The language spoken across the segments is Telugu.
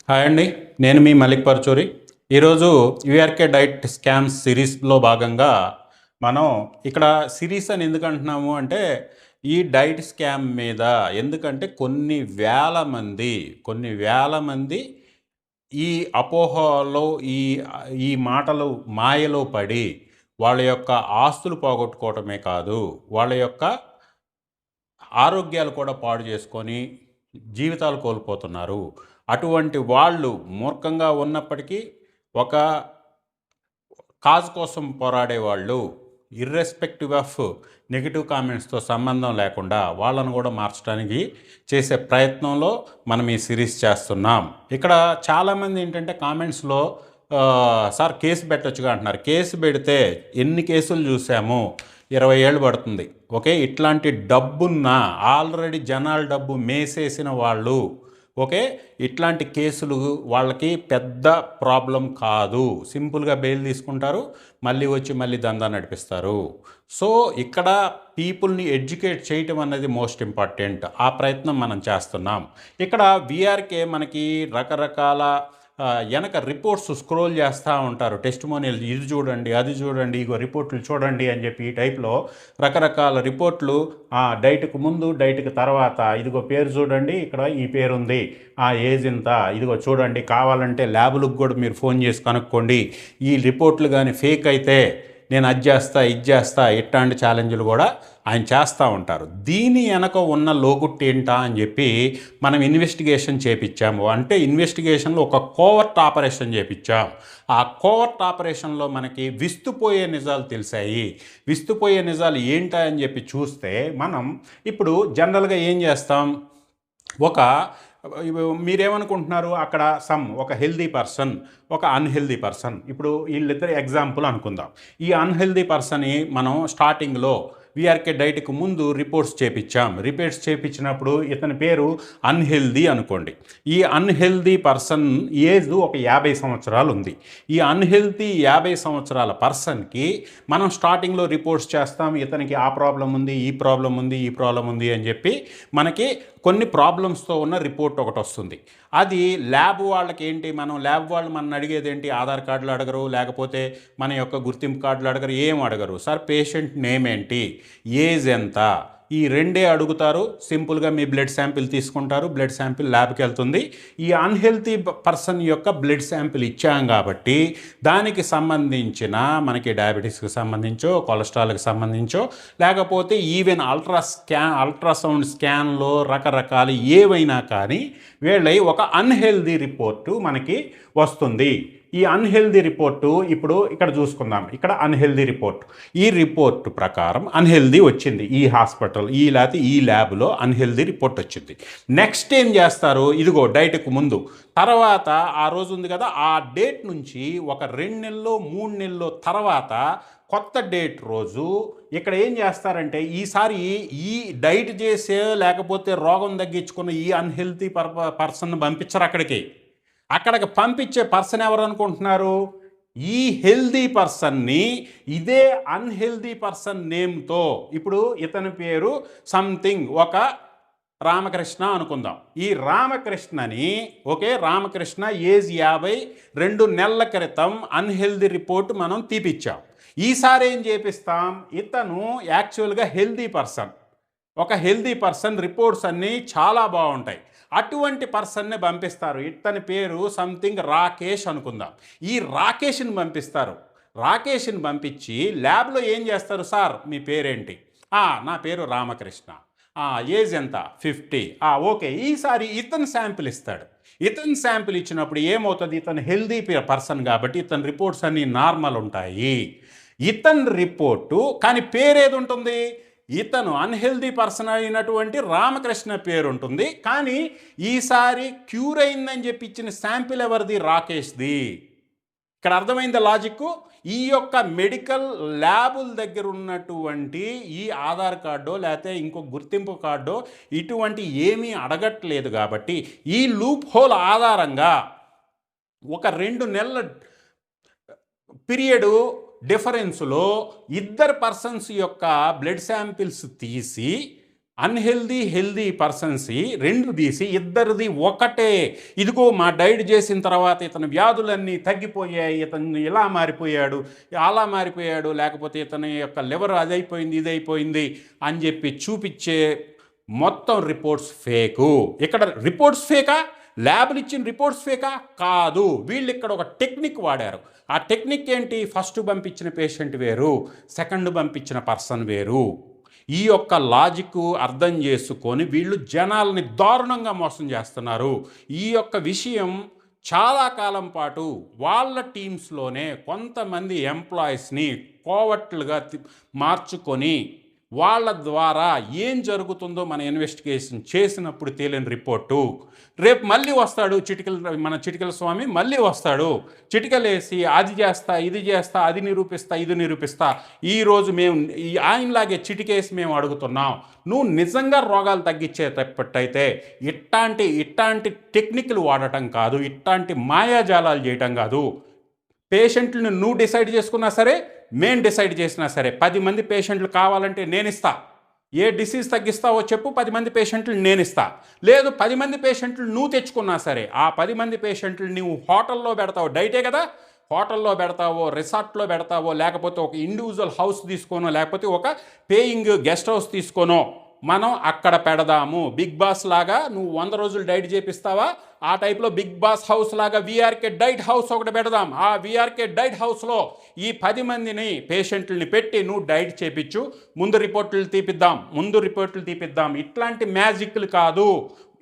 హాయ్ అండి. నేను మీ మలిక్ పర్చూరి. ఈరోజు యూఆర్కే డైట్ స్కామ్స్ సిరీస్లో భాగంగా మనం ఇక్కడ సిరీస్ అని ఎందుకు అంటున్నాము అంటే ఈ డైట్ స్కామ్ మీద ఎందుకంటే కొన్ని వేల మంది ఈ అపోహలో ఈ ఈ మాటలు మాయలో పడి వాళ్ళ యొక్క ఆస్తులు పోగొట్టుకోవటమే కాదు, వాళ్ళ యొక్క ఆరోగ్యాలు కూడా పాడు చేసుకొని జీవితాలు కోల్పోతున్నారు. అటువంటి వాళ్ళు మూర్ఖంగా ఉన్నప్పటికీ ఒక కాజ్ కోసం పోరాడేవాళ్ళు ఇర్రెస్పెక్టివ్ ఆఫ్ నెగిటివ్ కామెంట్స్తో సంబంధం లేకుండా వాళ్ళను కూడా మార్చడానికి చేసే ప్రయత్నంలో మనం ఈ సిరీస్ చేస్తున్నాం. ఇక్కడ చాలామంది ఏంటంటే కామెంట్స్లో సార్ కేసు పెట్టొచ్చుగా అంటున్నారు. కేసు పెడితే ఎన్ని కేసులు చూసాము, 20 ఏళ్ళు పడుతుంది. ఓకే, ఇట్లాంటి డబ్బున్న ఆల్రెడీ జనాల డబ్బు మేసేసిన వాళ్ళు, ఓకే, ఇట్లాంటి కేసులు వాళ్ళకి పెద్ద ప్రాబ్లం కాదు. సింపుల్గా బెయిల్ తీసుకుంటారు, మళ్ళీ దందా నడిపిస్తారు. సో ఇక్కడ పీపుల్ని ఎడ్యుకేట్ చేయటం అనేది మోస్ట్ ఇంపార్టెంట్. ఆ ప్రయత్నం మనం చేస్తున్నాం. ఇక్కడ వీఆర్కే మనకి రకరకాల వెనక రిపోర్ట్స్ స్క్రోల్ చేస్తూ ఉంటారు. టెస్టిమోనియల్ ఇది చూడండి, అది చూడండి, ఇగో రిపోర్ట్లు చూడండి అని చెప్పి ఈ టైప్లో రకరకాల రిపోర్ట్లు డైట్కు ముందు, డైట్కి తర్వాత, ఇదిగో పేరు చూడండి, ఇక్కడ ఈ పేరు ఉంది, ఆ ఏజ్ ఇంత, ఇదిగో చూడండి, కావాలంటే ల్యాబులకు కూడా మీరు ఫోన్ చేసి కనుక్కోండి, ఈ రిపోర్ట్లు కానీ ఫేక్ అయితే నేను అది చేస్తా, ఇది చేస్తా, ఇట్లాంటి ఛాలెంజ్లు కూడా ఆయన చేస్తూ ఉంటారు. దీని వెనక ఉన్న లోగుట్టు ఏంటా అని చెప్పి మనం ఇన్వెస్టిగేషన్ చేపించాము. అంటే ఇన్వెస్టిగేషన్లో ఒక కోవర్ట్ ఆపరేషన్ చేపించాం. ఆ కోవర్ట్ ఆపరేషన్లో మనకి విస్తుపోయే నిజాలు తెలిసాయి. విస్తుపోయే నిజాలు ఏంటా అని చెప్పి చూస్తే మనం ఇప్పుడు జనరల్గా ఏం చేస్తాం, ఒక మీరేమనుకుంటున్నారు, అక్కడ ఒక హెల్దీ పర్సన్, ఒక అన్హెల్దీ పర్సన్, ఇప్పుడు వీళ్ళిద్దరు ఎగ్జాంపుల్ అనుకుందాం. ఈ అన్హెల్దీ పర్సన్ని మనం స్టార్టింగ్లో వీఆర్కే డైట్కి ముందు రిపోర్ట్స్ చేపించినప్పుడు ఇతని పేరు అన్హెల్దీ అనుకోండి. ఈ అన్హెల్దీ పర్సన్ ఏజ్ ఒక 50 సంవత్సరాలు ఉంది. ఈ అన్హెల్దీ 50 సంవత్సరాల పర్సన్కి మనం స్టార్టింగ్లో రిపోర్ట్స్ చేస్తాం, ఇతనికి ఆ ప్రాబ్లం ఉంది, ఈ ప్రాబ్లం ఉంది, ఈ ప్రాబ్లం ఉంది అని చెప్పి మనకి కొన్ని ప్రాబ్లమ్స్తో ఉన్న రిపోర్ట్ ఒకటి వస్తుంది. అది ల్యాబ్ వాళ్ళకి ఏంటి, మనం ల్యాబ్ వాళ్ళు మన అడిగేది ఏంటి, ఆధార్ కార్డులు అడగరు, లేకపోతే మన యొక్క గుర్తింపు కార్డులు అడగరు, ఏం అడగరు. సార్ పేషెంట్ నేమ్ ఏంటి, ఏజ్ ఎంత, ఈ రెండే అడుగుతారు. సింపుల్గా మీ బ్లడ్ శాంపిల్ తీసుకుంటారు, బ్లడ్ శాంపిల్ ల్యాబ్కి వెళ్తుంది. ఈ అన్హెల్తీ పర్సన్ యొక్క బ్లడ్ శాంపిల్ ఇచ్చాం కాబట్టి దానికి సంబంధించిన మనకి డయాబెటీస్కి సంబంధించో, కొలెస్ట్రాల్కి సంబంధించో, లేకపోతే ఈవెన్ అల్ట్రాసౌండ్ స్కాన్లో రకరకాలు ఏవైనా కానీ వీళ్ళై ఒక అన్హెల్తీ రిపోర్టు మనకి వస్తుంది. ఈ అన్హెల్దీ రిపోర్టు ఇప్పుడు ఇక్కడ చూసుకుందాం. ఇక్కడ అన్హెల్దీ రిపోర్ట్, ఈ రిపోర్టు ప్రకారం అన్హెల్దీ వచ్చింది. ఈ హాస్పిటల్ లేకపోతే ఈ ల్యాబ్లో అన్హెల్దీ రిపోర్ట్ వచ్చింది. నెక్స్ట్ ఏం చేస్తారు, ఇదిగో డైట్కు ముందు, తర్వాత ఆ రోజు ఉంది కదా, ఆ డేట్ నుంచి ఒక 2 నెలలు 3 నెలలు తర్వాత కొత్త డేట్ రోజు ఇక్కడ ఏం చేస్తారంటే ఈసారి ఈ డైట్ చేసే లేకపోతే రోగం తగ్గించుకున్న ఈ అన్హెల్తీ పర్సన్ పంపించరు. అక్కడికి పంపించే పర్సన్ ఎవరు అనుకుంటున్నారు, ఈ హెల్దీ పర్సన్ని ఇదే అన్హెల్దీ పర్సన్ నేమ్తో, ఇప్పుడు ఇతని పేరు సంథింగ్ ఒక రామకృష్ణ అనుకుందాం. ఈ రామకృష్ణని, ఓకే, రామకృష్ణ ఏజ్ 52 నెలల క్రితం అన్హెల్దీ రిపోర్ట్ మనం తీపిచ్చాం. ఈసారి ఏం చేపిస్తాం, ఇతను యాక్చువల్గా హెల్దీ పర్సన్, ఒక హెల్దీ పర్సన్, రిపోర్ట్స్ అన్నీ చాలా బాగుంటాయి. అటువంటి పర్సన్నే పంపిస్తారు. ఇతని పేరు సంథింగ్ రాకేష్ అనుకుందాం. ఈ రాకేష్ని పంపిస్తారు. రాకేష్ని పంపించి ల్యాబ్లో ఏం చేస్తారు, సార్ మీ పేరేంటి, నా పేరు రామకృష్ణ, ఏజ్ ఎంత, 50, ఓకే, ఈసారి ఇతను శాంపిల్ ఇస్తాడు. ఇతను శాంపిల్ ఇచ్చినప్పుడు ఏమవుతుంది, ఇతను హెల్దీ పర్సన్ కాబట్టి ఇతని రిపోర్ట్స్ అన్నీ నార్మల్ ఉంటాయి. ఇతని రిపోర్టు కానీ పేరేది ఉంటుంది, ఇతను అన్హెల్దీ పర్సన్ అయినటువంటి రామకృష్ణ పేరు ఉంటుంది. కానీ ఈసారి క్యూర్ అయిందని చెప్పి ఇచ్చిన శాంపిల్ ఎవరిది, రాకేష్ది. ఇక్కడ అర్థమైంది లాజిక్. ఈ యొక్క మెడికల్ ల్యాబుల దగ్గర ఉన్నటువంటి ఈ ఆధార్ కార్డో లేకపోతే ఇంకో గుర్తింపు కార్డో ఇటువంటి ఏమీ అడగట్లేదు కాబట్టి ఈ లూప్ హోల్ ఆధారంగా ఒక 2 నెలల పీరియడు డిఫరెన్స్లో ఇద్దరు పర్సన్స్ యొక్క బ్లడ్ శాంపిల్స్ తీసి అన్హెల్దీ హెల్దీ పర్సన్స్కి రెండు తీసి ఇద్దరిది ఒకటే. ఇదిగో మా డైట్ చేసిన తర్వాత ఇతని వ్యాధులన్నీ తగ్గిపోయాయి, ఇతను ఇలా మారిపోయాడు, అలా మారిపోయాడు, లేకపోతే ఇతని యొక్క లివర్ అదైపోయింది ఇదైపోయింది అని చెప్పి చూపించే మొత్తం రిపోర్ట్స్ ఫేకు. ఇక్కడ రిపోర్ట్స్ ఫేకా, ల్యాబ్లు ఇచ్చిన రిపోర్ట్స్ ఫేకా? కాదు. వీళ్ళు ఇక్కడ ఒక టెక్నిక్ వాడారు. ఆ టెక్నిక్ ఏంటి? ఫస్ట్ పంపించిన పేషెంట్ వేరు, సెకండ్ పంపించిన పర్సన్ వేరు. ఈ యొక్క లాజిక్ అర్థం చేసుకొని వీళ్ళు జనాల్ని దారుణంగా మోసం చేస్తున్నారు. ఈ యొక్క విషయం చాలా కాలం పాటు వాళ్ళ టీమ్స్లోనే కొంతమంది ఎంప్లాయీస్ని కోవట్లుగా మార్చుకొని వాళ్ళ ద్వారా ఏం జరుగుతుందో మన ఇన్వెస్టిగేషన్ చేసినప్పుడు తేలిన రిపోర్టు రేపు మళ్ళీ వస్తాడు మన చిటికల స్వామి మళ్ళీ వస్తాడు, చిటికలేసి అది చేస్తా ఇది చేస్తా అది నిరూపిస్తా ఇది నిరూపిస్తా. ఈరోజు మేము ఆయనలాగే చిటికేసి మేము అడుగుతున్నాం, నువ్వు నిజంగా రోగాలు తగ్గించేటప్పట్టయితే ఇట్లాంటి టెక్నిక్లు వాడటం కాదు, ఇట్లాంటి మాయాజాలాలు చేయటం కాదు. పేషెంట్లను నువ్వు డిసైడ్ చేసుకున్నా సరే, మేము డిసైడ్ చేసినా సరే 10 మంది పేషెంట్లు కావాలంటే నేను ఇస్తా. ఏ డిసీజ్ తగ్గిస్తావో చెప్పు, 10 మంది పేషెంట్లు నేను ఇస్తా. లేదు 10 మంది పేషెంట్లు నువ్వు తెచ్చుకున్నా సరే, ఆ 10 మంది పేషెంట్లు నువ్వు హోటల్లో పెడతావు, డైటే కదా, హోటల్లో పెడతావో, రిసార్ట్లో పెడతావో, లేకపోతే ఒక ఇండివిజువల్ హౌస్ తీసుకోనో, లేకపోతే ఒక పేయింగ్ గెస్ట్ హౌస్ తీసుకోనో మనం అక్కడ పెడదాము. బిగ్ బాస్ లాగా నువ్వు 100 రోజులు డైట్ చేపిస్తావా, ఆ టైప్లో బిగ్ బాస్ హౌస్ లాగా వీఆర్కే డైట్ హౌస్ ఒకటి పెడదాం. ఆ వీఆర్కే డైట్ హౌస్లో ఈ 10 మందిని పేషెంట్లని పెట్టి నువ్వు డైట్ చేపించు, ముందు రిపోర్ట్లు తీపిద్దాం. ఇట్లాంటి మ్యాజిక్లు కాదు,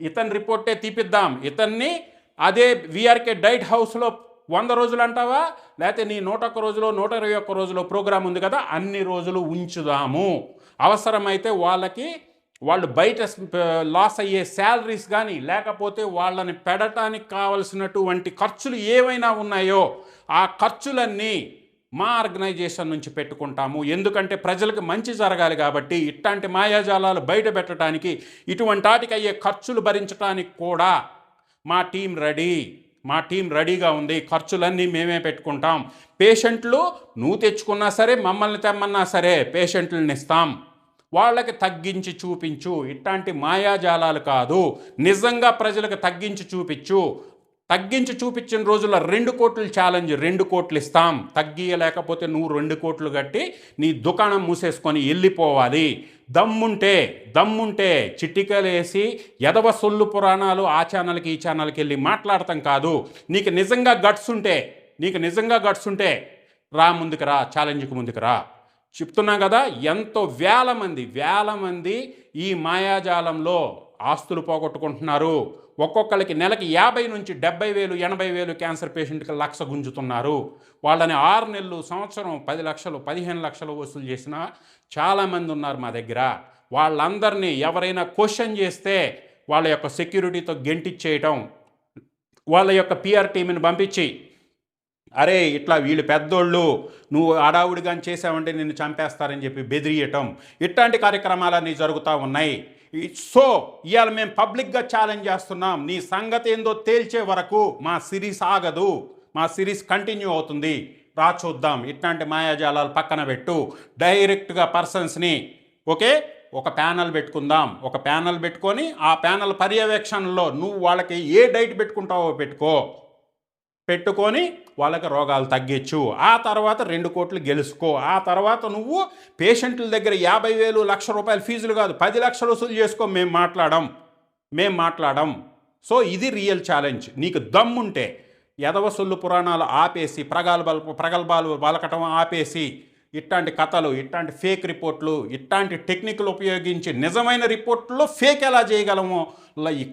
ఇతని రిపోర్టే తీపిద్దాం. ఇతన్ని అదే వీఆర్కే డైట్ హౌస్లో 100 రోజులు అంటావా, లేకపోతే నీ 101 రోజులో 121 రోజులో ప్రోగ్రాం ఉంది కదా, అన్ని రోజులు ఉంచుదాము. అవసరమైతే వాళ్ళు బయట లాస్ అయ్యే శాలరీస్ కానీ, లేకపోతే వాళ్ళని పెడటానికి కావలసినటువంటి ఖర్చులు ఏవైనా ఉన్నాయో ఆ ఖర్చులన్నీ మా ఆర్గనైజేషన్ నుంచి పెట్టుకుంటాము. ఎందుకంటే ప్రజలకు మంచి జరగాలి కాబట్టి. ఇట్లాంటి మాయాజాలాలు బయట పెట్టడానికి, ఇటువంటి వాటికి అయ్యే ఖర్చులు భరించడానికి కూడా మా టీం రెడీగా ఉంది. ఖర్చులన్నీ మేమే పెట్టుకుంటాం. పేషెంట్లు నువ్వు తెచ్చుకున్నా సరే, మమ్మల్ని తెమ్మన్నా సరే పేషెంట్లను ఇస్తాం. వాళ్ళకి తగ్గించి చూపించు, ఇట్లాంటి మాయాజాలాలు కాదు. నిజంగా ప్రజలకు తగ్గించి చూపించిన రోజుల్లో 2 కోట్లు ఛాలెంజ్, 2 కోట్లు ఇస్తాం. తగ్గియలేకపోతే నువ్వు 2 కోట్లు కట్టి నీ దుకాణం మూసేసుకొని వెళ్ళిపోవాలి. దమ్ముంటే చిటికలేసి ఎదవ సొల్లు పురాణాలు ఆ ఛానల్కి ఈ ఛానల్కి వెళ్ళి మాట్లాడటం కాదు. నీకు నిజంగా గట్స్ ఉంటే రా, ముందుకు రా, ఛాలెంజ్కి ముందుకు రా. చెప్తున్నా కదా, ఎంతో వేల మంది ఈ మాయాజాలంలో ఆస్తులు పోగొట్టుకుంటున్నారు. ఒక్కొక్కరికి నెలకి 50 నుంచి 70,000 80,000 క్యాన్సర్ పేషెంట్కి 1,00,000 గుంజుతున్నారు. వాళ్ళని 6 నెలలు, సంవత్సరం 10 లక్షలు 15 లక్షలు వసూలు చేసిన చాలామంది ఉన్నారు మా దగ్గర. వాళ్ళందరినీ ఎవరైనా క్వశ్చన్ చేస్తే వాళ్ళ యొక్క సెక్యూరిటీతో గెంటిచ్చేయటం, వాళ్ళ యొక్క పిఆర్ టీంని పంపించి అరే ఇట్లా వీళ్ళు పెద్దోళ్ళు, నువ్వు ఆడావుడిగా చేసావంటే నిన్ను చంపేస్తారని చెప్పి బెదిరియటం, ఇట్లాంటి కార్యక్రమాలన్నీ జరుగుతూ ఉన్నాయి. సో ఇవాళ మేము పబ్లిక్గా ఛాలెంజ్ చేస్తున్నాం, నీ సంగతి ఏందో తేల్చే వరకు మా సిరీస్ ఆగదు, మా సిరీస్ కంటిన్యూ అవుతుంది. రా చూద్దాం. ఇట్లాంటి మాయాజాలాలు పక్కన పెట్టు, డైరెక్ట్గా పర్సన్స్ని ఒక ప్యానల్ పెట్టుకుందాం. ఒక ప్యానల్ పెట్టుకొని ఆ ప్యానల్ పర్యవేక్షణలో నువ్వు వాళ్ళకి ఏ డైట్ పెట్టుకుంటావో పెట్టుకొని వాళ్ళకి రోగాలు తగ్గించు. ఆ తర్వాత 2 కోట్లు గెలుచుకో. ఆ తర్వాత నువ్వు పేషెంట్ల దగ్గర 50,000 1,00,000 ఫీజులు కాదు 10 లక్షలు వసూలు చేసుకో. మేము మాట్లాడం. సో ఇది రియల్ ఛాలెంజ్. నీకు దమ్ముంటే ఎదవ సొల్లు పురాణాలు ఆపేసి, ప్రగల్భాలు పలకటం ఆపేసి, ఇట్లాంటి కథలు, ఇట్లాంటి ఫేక్ రిపోర్ట్లు, ఇట్లాంటి టెక్నిక్లు ఉపయోగించి నిజమైన రిపోర్ట్లో ఫేక్ ఎలా చేయగలమో ఈ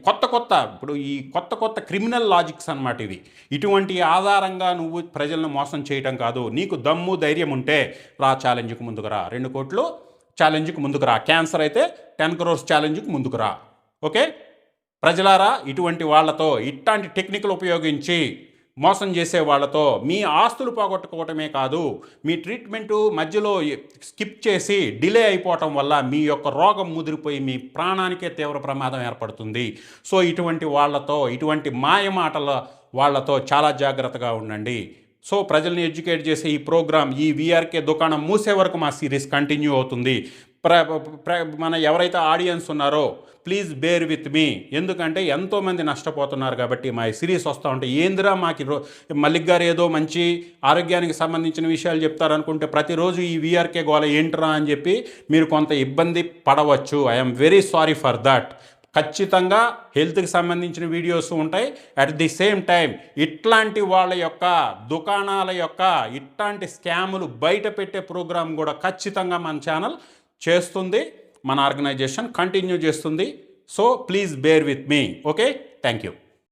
కొత్త క్రిమినల్ లాజిక్స్ అన్నమాట ఇవి. ఇటువంటి ఆధారంగా నువ్వు ప్రజలను మోసం చేయటం కాదు. నీకు దమ్ము ధైర్యం ఉంటే రా, ఛాలెంజ్కి ముందుకు రా. 2 కోట్లు ఛాలెంజ్కి ముందుకు రా. క్యాన్సర్ అయితే 10 crores ఛాలెంజ్కి ముందుకు రా. ప్రజలారా, ఇటువంటి వాళ్ళతో, ఇట్లాంటి టెక్నిక్లు ఉపయోగించి మోసం చేసే వాళ్ళతో మీ ఆస్తులు పోగొట్టుకోవటమే కాదు, మీ ట్రీట్మెంటు మధ్యలో స్కిప్ చేసి డిలే అయిపోవటం వల్ల మీ యొక్క రోగం ముదిరిపోయి మీ ప్రాణానికే తీవ్ర ప్రమాదం ఏర్పడుతుంది. సో ఇటువంటి మాయమాటల వాళ్ళతో చాలా జాగ్రత్తగా ఉండండి. సో ప్రజల్ని ఎడ్యుకేట్ చేసే ఈ ప్రోగ్రామ్, ఈ వీఆర్కే దుకాణం మూసే వరకు మా సిరీస్ కంటిన్యూ అవుతుంది. మన ఎవరైతే ఆడియన్స్ ఉన్నారో ప్లీజ్ బేర్ విత్ మీ, ఎందుకంటే ఎంతోమంది నష్టపోతున్నారు కాబట్టి మా సిరీస్ వస్తూ ఉంటాయి. ఏందిరా మాకు మల్లిక్ గారు ఏదో మంచి ఆరోగ్యానికి సంబంధించిన విషయాలు చెప్తారనుకుంటే ప్రతిరోజు ఈ వీఆర్కే గోల ఏంట్రా అని చెప్పి మీరు కొంత ఇబ్బంది పడవచ్చు. I'm very sorry for that. ఖచ్చితంగా హెల్త్కి సంబంధించిన వీడియోస్ ఉంటాయి. అట్ ది సేమ్ టైం ఇట్లాంటి వాళ్ళ యొక్క దుకాణాల యొక్క ఇట్లాంటి స్కాములు బయట పెట్టే ప్రోగ్రాం కూడా ఖచ్చితంగా మన ఛానల్ చేస్తుంది, మన ఆర్గనైజేషన్ కంటిన్యూ చేస్తుంది. So please bear with me. Okay, thank you.